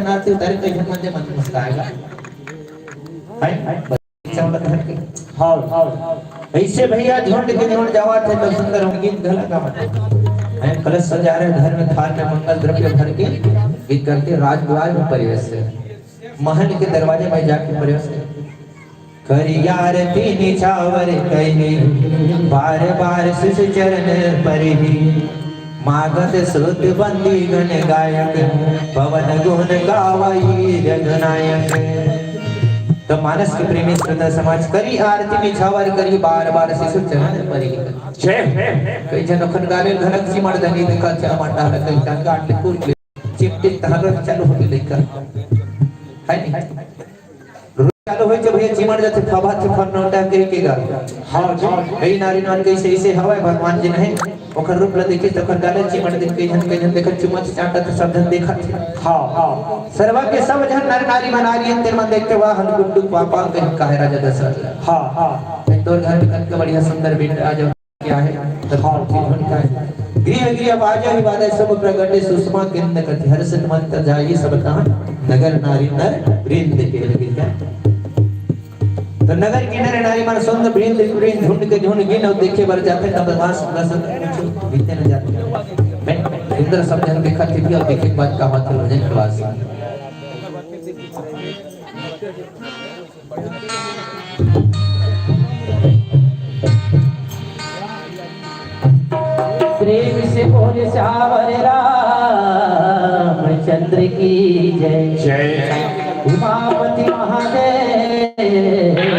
नाते उतारे तो इधर मध्य मन मस्त आएगा ऐसे भैया झुंड के झुंड जावा थे तो सुंदर गीत गला का मतलब कलश सजा रहे घर में थाल में मंगल द्रव्य भर के गीत करके राजद्वार में परिवेश से महल के दरवाजे में जाके परिवेश करी आरती निछावर कही बार बार शिष चरण परिही मागत श्रुत बंदी गण गायक पवन गुण गावई रघुनायक। तो मानस के प्रेमी श्रोता समाज करी आरती में छावर करी बार बार शिशु चरण परिही कई जन खन गाले घनक सी मर्दनी देखा चा माटा कई टांगा आटले पूर चिपटे तहर चालू हो लेकर है नहीं चालू होय जब भैया चिमड़ जाते फबा से फनौटा केगा हां जी कई नारी नान कैसे ऐसे हवाय भगवान जी नहीं ओकर रूप ल देखे तखन गाले चिमड़ दिन के जन देख चुमच चाटा तो सब जन देखत हां हां सर्वा के सब जन नर नारी बना लिए तेरे मन देखते वाह हन गुड्डू पापा के काहे राजा दशरथ हां हां तोर घर में कन के बढ़िया सुंदर बेटा आ जाओ क्या है तथा का है गृह गृह बाजा ही बाजा सब प्रगटे सुषमा केंद्र कति हर्षित मन त जाई सब कहां नगर नारी नर वृंद के लगी क्या तो नगर किनारे नारी मन सुंदर वृंद वृंद झुंड के झुंड गिन और देखे बर जाते तब वास रसन बीते न जाते मैं सुंदर सब जन देखा थी और देखे के बाद का हाथ हो जाए प्रवास प्रेम से बोले सावर रामचंद्र की जय जय उमापति महादेव